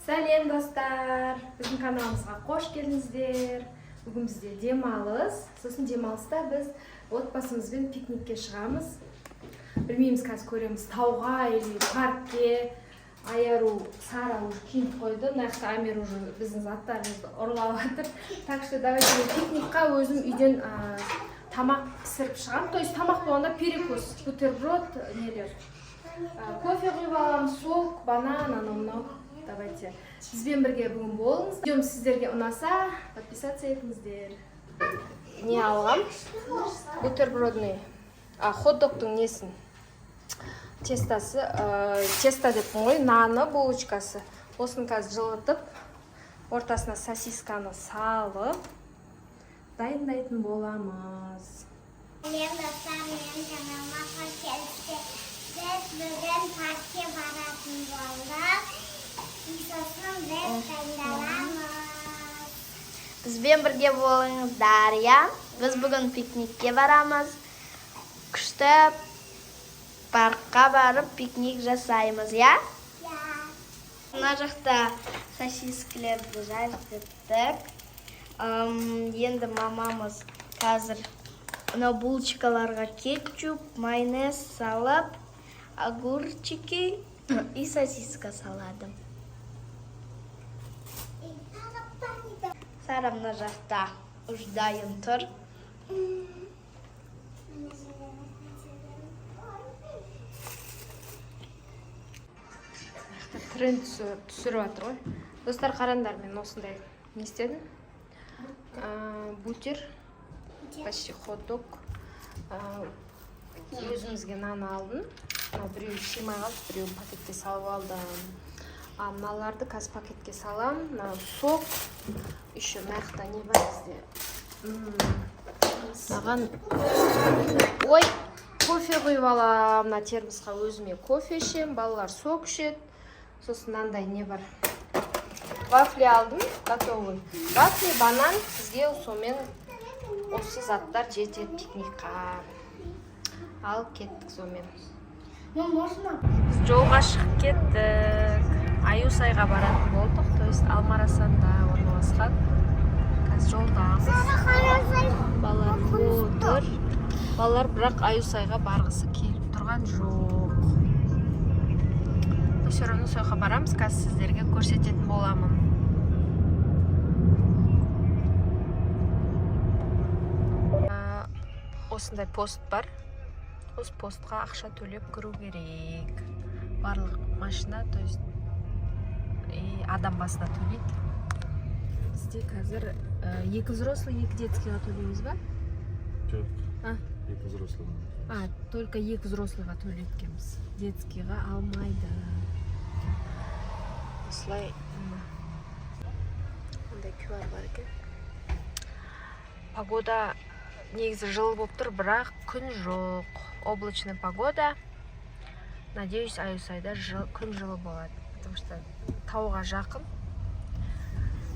Сәлем достар, біздің каналымызға қош келдіңіздер. Бүгін бізде демалыс. Сосын демалыста біз отбасымызбен пикникке шығамыз. Білмейміз, қазір көреміз, тауға или паркке. Айару Сара уже киініп қойды. Нақты Амир уже біздің заттарымызды ұрлап жатыр. Так что давайте пикникқа өзім үйден тамақ пісіріп шығамын. То есть тамақ болғанда перекус, бутерброд, нелер. Кофе құйып аламыз, сок, банан, анау-мынау. Давайте бізбен бірге бүгін болыңыз. Видеом сіздерге ұнаса, подписаться етіңіздер. Не алғам? Бутербродный. Хот-догтың несін? Тестасы, теста деп ғой, наны, булочкасы. Осын қазір жылытып, ортасына сосисканы салып, дайындайтын боламыз. Biz bugün parka barатын болдық. Сосын біз дайындаламыз. Бізбен бірге болыңыздар, я? Біз бүгін пикникке барамыз. Күшті паркқа барып пикник жасаймыз, я? Я. Мына жақта сосискілерді жаздырдық. Енді мамамыз қазір булочкаларға кетчуп, майонез салып, огурчики и сосиска салады. Сара мына жақта уж дайын тұр. Тренд түсіріп жатыр ғой. Достар, қараңдар, мен осындай не істедім? Бутер, почти хот-дог. Өзімізге нан алдым. Біреу шимай қалды, біреу пакетке салып алдым. Мыналарды қазір пакетке салам. Сок, еще мақта не бар бізде. Маған ой, кофе құйып алам. Мына термосқа өзіме кофе ішем, балалар сок ішеді. Сосын мынандай не бар? Вафли алдым, готовый. Вафли, банан, сізге сомен осы заттар жетеді пикникқа. Ал кеттік сомен. Біз жолға шығып кеттік. Аюсайға баратын болдық, то есть Алмарасанда орналасқан. Қазір жолдамыз. Балалар отыр. Балалар бірақ Аюсайға барғысы келіп тұрған жоқ. Все равно сояққа барамыз, қазір сіздерге көрсететін боламын. Осындай пост бар. Осы постқа ақша төлеп кіру керек. Барлық машина, то есть адам басына төлейді. Бізде қазір екі взрослый, екі детскийға төлейміз ба? Жоқ, екі взрослыйға. Только екі взрослыйға төлеткенбіз. Детскийға алмайды. Осылай ондай QR бар екен. Погода негізі жылы болып тұр, бірақ күн жоқ. Облачная погода. Надеюсь, Аюсайда күн жылы болады. Потому что тауға жақын.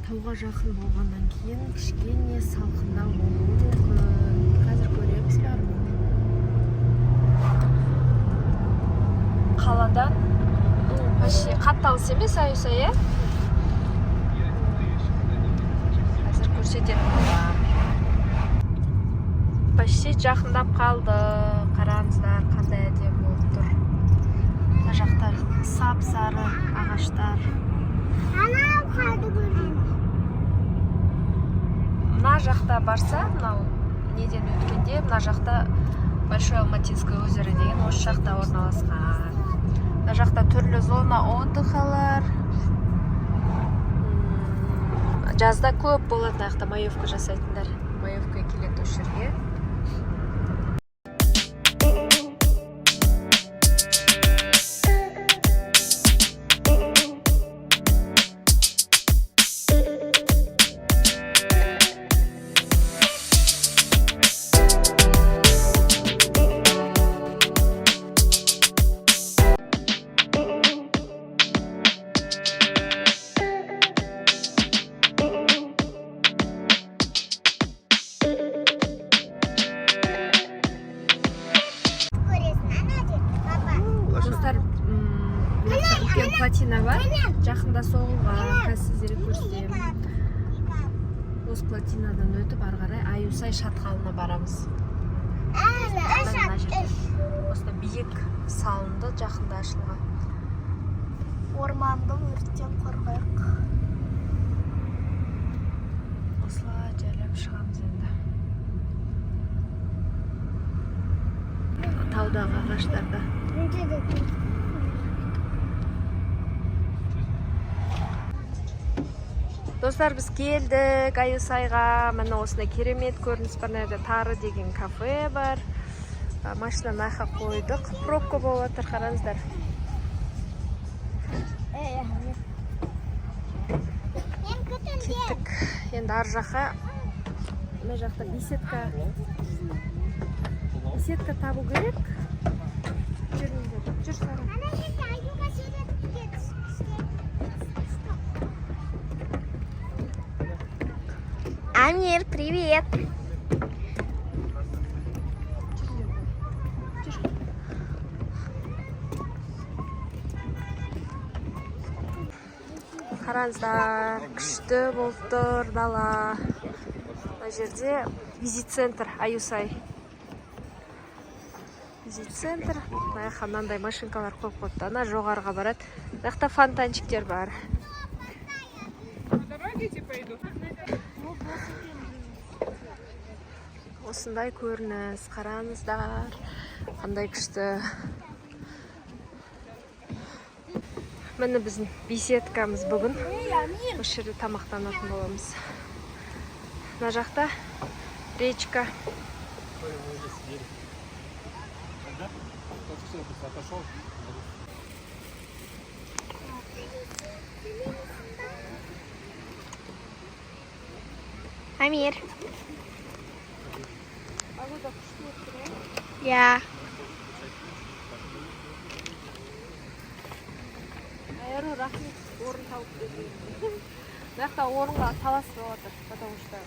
Тауға жақын болғаннан кейін кішкене салқындау болуы мүмкін. Қазір көреміз бәрін. Қаладан почти қатты алыс емес Аюсай, қазір көрсететін болам. Почти жақындап қалды. Қараңыздар, қандай әдемі болып тұр. Мына жақта сап-сары ағаштар. Анау қалды көрейін. Мына жақта барса, мынау неден өткенде, мына жақта Большое Алматинское озеро деген осы жақта орналасқан. Мына жақта түрлі зона отдыхалар. Жазда көп болады, мына маевка жасайтындар. Маевка келеді осы жерге. плотина бар. Жақында соғылған, қазір сіздерге көрсетемін. Осы плотинадан өтіп ары қарай Аюсай шатқалына барамыз. Осында биік салынды, жақында ашылған. Орманды өрттен қорғайық. Осылай жайлап шығамыз енді. Таудағы ағаштарда. Достар, біз келдік Аюсайға. Міне осындай керемет көрініс бар. Мына Тары деген кафе бар. Машинаны аяққа қойдық. Пробка болып жатыр, қараңыздар. Кеттік. Енді ар жаққа, мына жақта беседка табу керек. Жүр Сара. Амир, привет! Қараңыздар, күшті болып тұр дала. Мына жерде визит-центр Аюсай. Визит-центр. Мына жаққа мынандай машинкалар қойып қойыпты. Ана жоғарыға барады. Мына жақта фонтанчиктер бар. Осындай көрініс, қараңыздар. Қандай күшті. Міне біздің беседкамыз бүгін. Осы жерде тамақтанатын боламыз. Мына жақта речка. Амир. Я. Айыру рахмет, орын тауып берді. Мына жақта орынға таласып отыр, потому что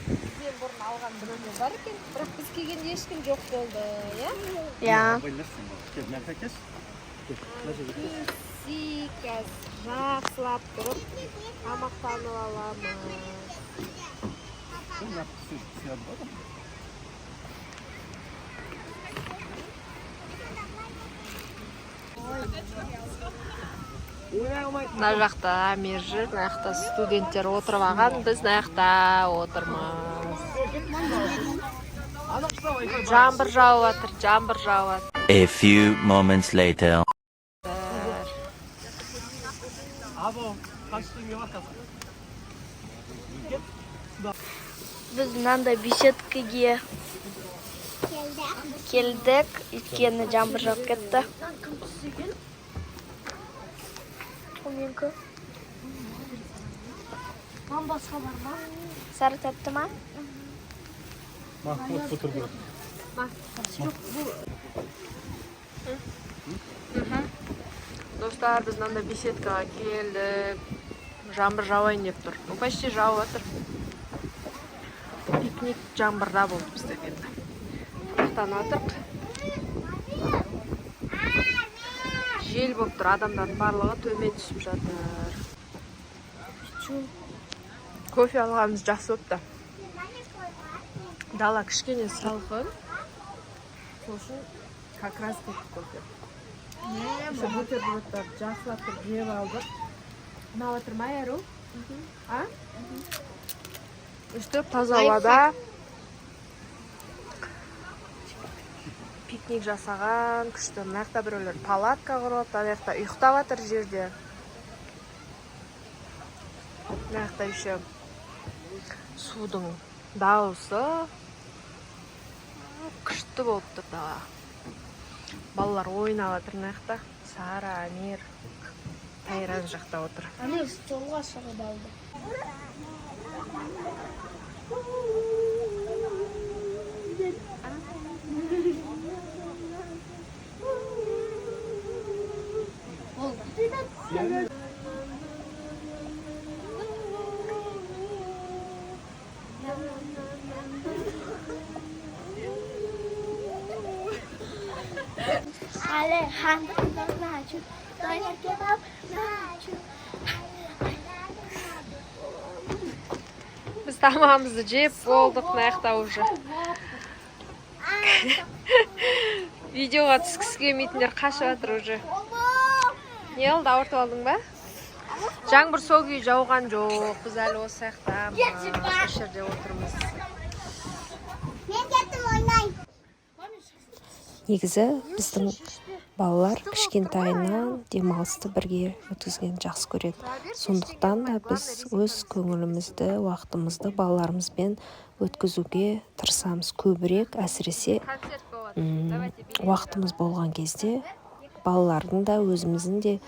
бізден бұрын алған біреулер бар екен, бірақ біз келгенде ешкім жоқ болды, иә? Я. Сикас жақсылап тұрып, тамақтанып аламыз. Мына жақта Амир жүр, мына жақта студенттер отырып алған, біз мына жақта отырмыз. Жаңбыр жауып жатыр, жаңбыр жауып жатыр. A few moments later. Біз мынандай беседкаге келдік, өйткені жаңбыр жауып кетті. Менікі. Басқа бар ма? Сары тәтті ма? Достар, біз мынандай беседкаға келдік. Жаңбыр жауайын деп тұр. Почти жауып жатыр. Пикник жаңбырда болды бізде енді. Тамақтанып жатырық. Жел болып тұр, адамдардың барлығы төмен түсіп жатыр. Кофе алғанымыз жақсы болыпты. Дала кішкене салқын. Сосын как раз кетті кофе. Бутербродтар жақсылап тұрып жеп алдық. Ұнап отыр ма, Айару? Өстіп таза ауада пикник жасаған, күшті. Мына жақта біреулер палатка құрып, ана жақта ұйықтап жатыр жерде. Мына жақта еще судың дауысы күшті болып тұр дала. Балалар ойнап жатыр мына жақта. Сара, Амир, Тайран жақта отыр. Амир жолға шығып алды. Alejandro, Biz tamamımızı jep болдық, мынаяқта уже. Видеоға түскісі келмейтіндер қашып жатыр уже. Не oldu, ауыртып алдың ба? Жаңбыр сол күйі жауған жоқ. Біз әлі осы жақта осы жерде отырмыз. Мен кеттім ойнайын. Негізі біздің балалар кішкентайынан демалысты бірге өткізген жақсы көреді. Сондықтан да біз өз көңілімізді, уақытымызды балаларымызбен өткізуге тырысамыз көбірек. Әсіресе уақытымыз болған кезде балалардың да өзіміздің де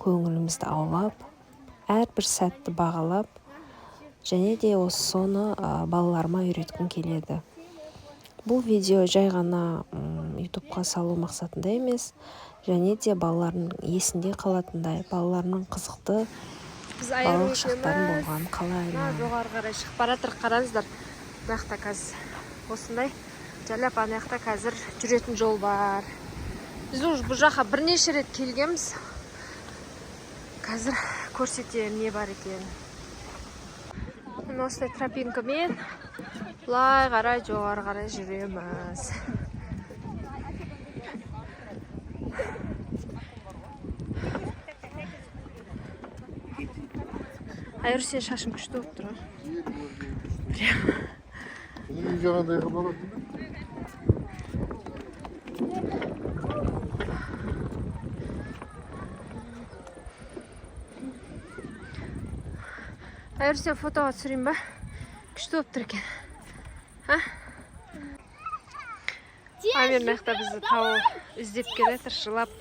көңілімізді аулап, әрбір сәтті бағалап, және де осы соны балаларыма үйреткім келеді. Бұл видео жай ғана ютубқа салу мақсатында емес, және де балалардың есінде қалатындай, балаларының қызықты балалық шақтарын болған қалаймын. Жоғары қарай шығып баратыр, қараңыздар. Мынаяқта қазір осындай жайлап, анаяқта қазір жүретін жол бар. Біз уже бұл жаққа бірнеше рет келгенбіз. Қазір көрсетейін не бар екен. Осындай тропинкамен бұлай қарай жоғары қарай жүреміз. Айыр, сен шашың күшті болып тұр. Айыр, сен фотоға түсірейін ба? Күшті болып тұр екен. Амир маяқта бізді тауып іздеп келеді, жылап.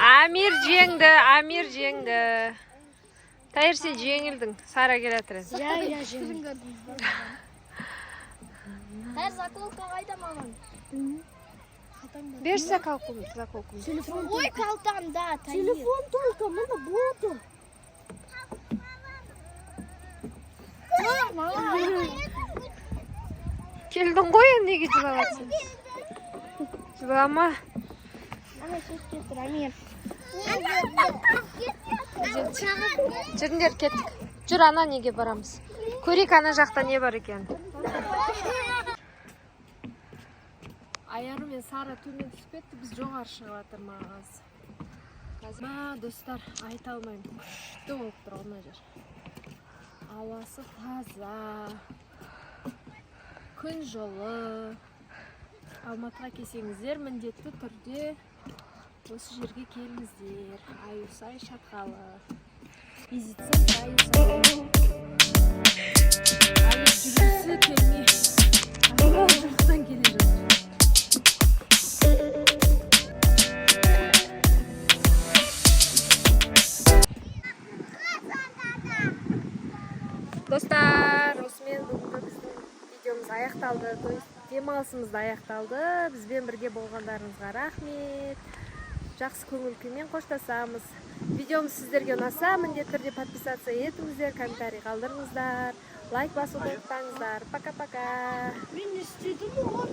Амир жеңді, Амир жеңді. Тайыр, сен жеңілдің, Сара келатыр. Я жеңілдім. Тайыр, заколка қайда маған? Берші заколку. Ой, калтам, да, Тайыр. Телефон только, мына болды. Келдің ғой, неге жылаватсың? Жылама. Ана сөз кетір, Амир. Жүріңдер, кеттік. Жүр, ана неге барамыз? Көрейік, ана жақта не бар екен. Айару мен Сара төмен түсіп кетті, біз жоғары шығып жатырмыз. Достар, айта алмаймын. Күшті болып тұр мына жер. Ауасы таза, күн жылы. Алматыға келсеңіздер, міндетті түрде осы жерге келіңіздер. Аюсай шатқалы. Визитсіз Аюсай. Аю жүргісі келмей. Жұрттан келе жатыр. Достар, осымен бүгінгі біздің видеомыз аяқталды. Демалысымыз аяқталды. Бізбен бірге болғандарыңызға рахмет. Жақсы көңіл күймен қоштасамыз. Видеомыз сіздерге ұнаса, міндетті түрде подписация етіңіздер, комментарий қалдырыңыздар, лайк басуды ұмытпаңыздар. Пока-пока. Мен істедім ғой.